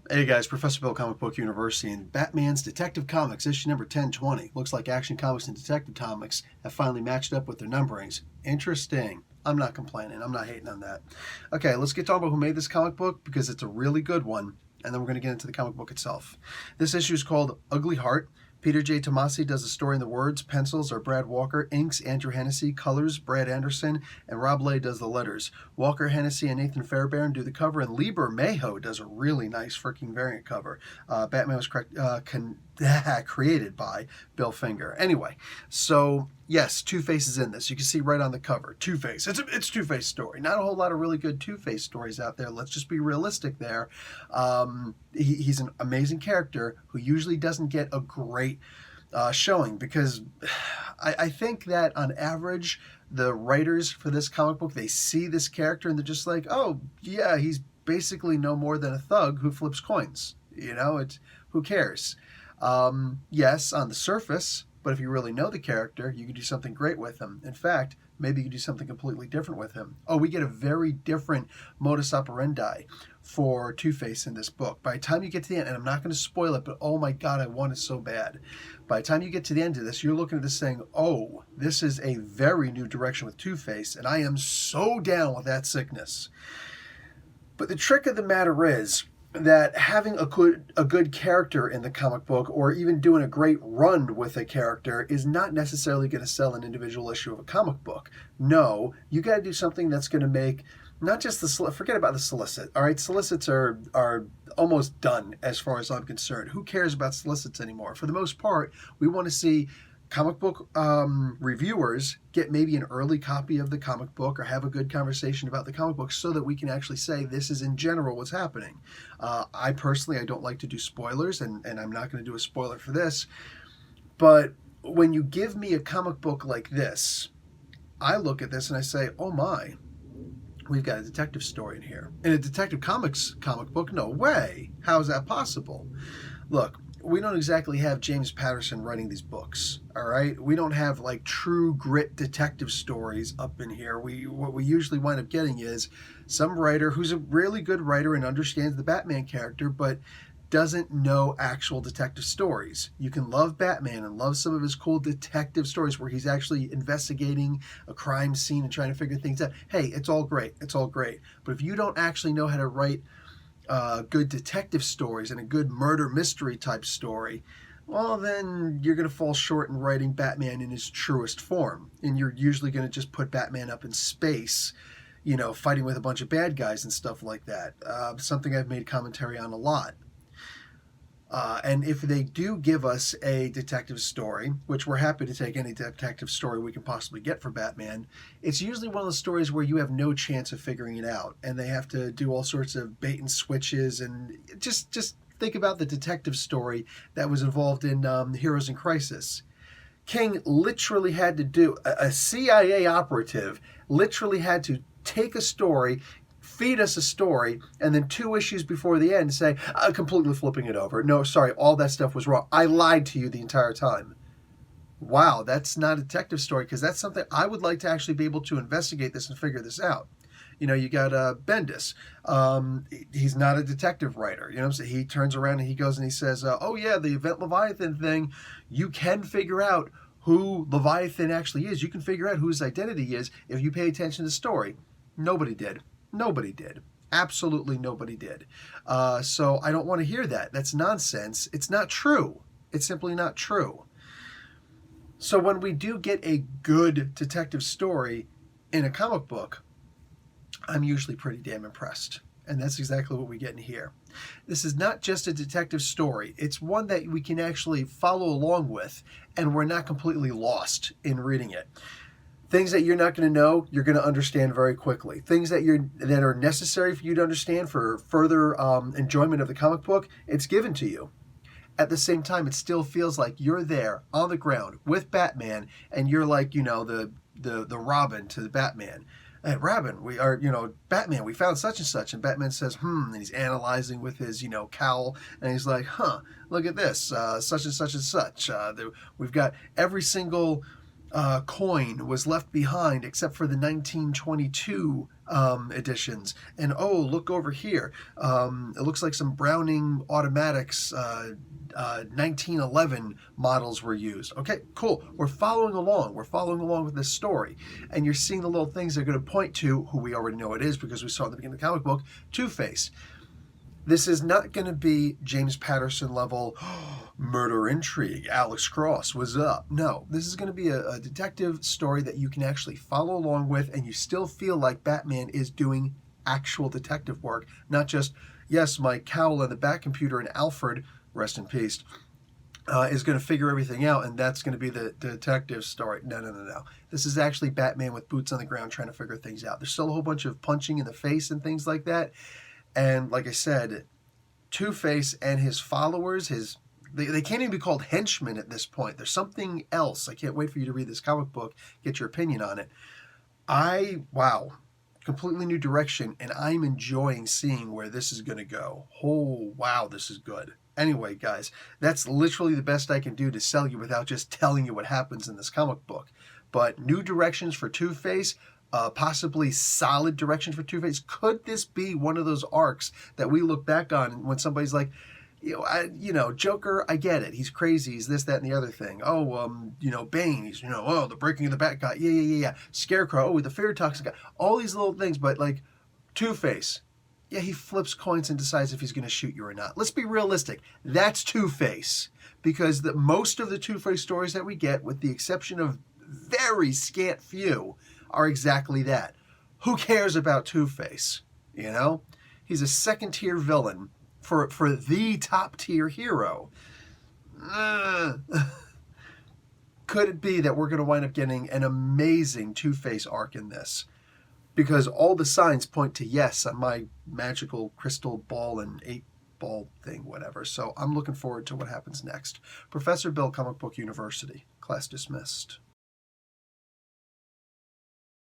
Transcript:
Hey guys, Professor Bill, Comic Book University, and Batman's Detective Comics, issue number 1020. Looks like Action Comics and Detective Comics have finally matched up with their numberings. Interesting. I'm not complaining. I'm not hating on that. Okay, let's get talking about who made this comic book because it's a really good one, and then we're going to get into the comic book itself. This issue is called Ugly Heart. Peter J. Tomasi does the story in the words. Pencils are Brad Walker. Inks, Andrew Hennessy. Colors, Brad Anderson. And Rob Lay does the letters. Walker, Hennessy, and Nathan Fairbairn do the cover. And Lieber Mayo does a really nice freaking variant cover. Batman was created by Bill Finger. Anyway, so yes, Two-Face is in this. You can see right on the cover. Two-Face. It's Two-Face story. Not a whole lot of really good Two-Face stories out there. Let's just be realistic there. He's an amazing character who usually doesn't get a great showing because I think that on average, the writers for this comic book, they see this character and they're just like, oh, yeah, he's basically no more than a thug who flips coins. You know, who cares? Yes, on the surface, but if you really know the character, you can do something great with him. In fact, maybe you can do something completely different with him. Oh, we get a very different modus operandi for Two-Face in this book. By the time you get to the end, and I'm not going to spoil it, but oh my God, I want it so bad. By the time you get to the end of this, you're looking at this saying, oh, this is a very new direction with Two-Face, and I am so down with that sickness. But the trick of the matter is that having a good character in the comic book or even doing a great run with a character is not necessarily going to sell an individual issue of a comic book. No, you got to do something that's going to make not just forget about the solicit. All right, solicits are almost done as far as I'm concerned. Who cares about solicits anymore? For the most part, we want to see comic book reviewers get maybe an early copy of the comic book or have a good conversation about the comic book so that we can actually say this is in general what's happening. I personally, I don't like to do spoilers, and I'm not going to do a spoiler for this, but when you give me a comic book like this, I look at this and I say, oh my, we've got a detective story in here. In a Detective Comics comic book? No way. How is that possible? Look, we don't exactly have James Patterson writing these books, all right? We don't have like true grit detective stories up in here. What we usually wind up getting is some writer who's a really good writer and understands the Batman character, but doesn't know actual detective stories. You can love Batman and love some of his cool detective stories where he's actually investigating a crime scene and trying to figure things out. Hey, it's all great. It's all great. But if you don't actually know how to write good detective stories and a good murder mystery type story, well, then you're going to fall short in writing Batman in his truest form. And you're usually going to just put Batman up in space, you know, fighting with a bunch of bad guys and stuff like that. Something I've made commentary on a lot. And if they do give us a detective story, which we're happy to take any detective story we can possibly get for Batman, it's usually one of the stories where you have no chance of figuring it out, and they have to do all sorts of bait and switches, and just think about the detective story that was involved in Heroes in Crisis. King literally had to do, a CIA operative literally had to take a story, feed us a story, and then 2 issues before the end say, completely flipping it over. No, sorry, all that stuff was wrong. I lied to you the entire time. Wow, that's not a detective story, because that's something I would like to actually be able to investigate this and figure this out. You know, you got Bendis. He's not a detective writer. You know what I'm saying? He turns around and he goes and he says, oh yeah, the Event Leviathan thing, you can figure out who Leviathan actually is. You can figure out who his identity is if you pay attention to the story. Nobody did. Nobody did. Absolutely nobody did. So I don't want to hear that. That's nonsense. It's not true. It's simply not true. So when we do get a good detective story in a comic book, I'm usually pretty damn impressed. And that's exactly what we get in here. This is not just a detective story. It's one that we can actually follow along with, and we're not completely lost in reading it. Things that you're not going to know, you're going to understand very quickly. Things that are necessary for you to understand for further enjoyment of the comic book, it's given to you. At the same time, it still feels like you're there on the ground with Batman, and you're like, you know, the Robin to the Batman. Hey, Robin, Batman, we found such and such. And Batman says, and he's analyzing with his, cowl. And he's like, look at this, such and such and such. We've got every single coin was left behind except for the 1922 editions. And oh, look over here. It looks like some Browning automatics 1911 models were used. Okay, cool. We're following along. We're following along with this story. And you're seeing the little things that are going to point to who we already know it is because we saw at the beginning of the comic book, Two-Face. This is not going to be James Patterson level murder intrigue. Alex Cross was up. No, this is going to be a detective story that you can actually follow along with, and you still feel like Batman is doing actual detective work, not just, yes, my cowl and the back computer and Alfred, rest in peace, is going to figure everything out, and that's going to be the detective story. No. This is actually Batman with boots on the ground trying to figure things out. There's still a whole bunch of punching in the face and things like that. And like I said, Two-Face and his followers, they can't even be called henchmen at this point. There's something else. I can't wait for you to read this comic book, get your opinion on it. Wow, completely new direction, and I'm enjoying seeing where this is going to go. Oh, wow, this is good. Anyway, guys, that's literally the best I can do to sell you without just telling you what happens in this comic book. But new directions for Two-Face, possibly solid directions for Two-Face. Could this be one of those arcs that we look back on when somebody's like, Joker, I get it. He's crazy. He's this, that, and the other thing. Oh, Bane. He's, the breaking of the Bat guy. Yeah. Scarecrow. Oh, the fear toxic guy. All these little things, but like Two-Face. Yeah, he flips coins and decides if he's going to shoot you or not. Let's be realistic. That's Two-Face. Because most of the Two-Face stories that we get, with the exception of very scant few, are exactly that. Who cares about Two-Face? He's a second-tier villain for the top-tier hero. Could it be that we're going to wind up getting an amazing Two-Face arc in this? Because all the signs point to yes on my magical crystal ball and 8-ball thing, whatever. So I'm looking forward to what happens next. Professor Bill, Comic Book University. Class dismissed.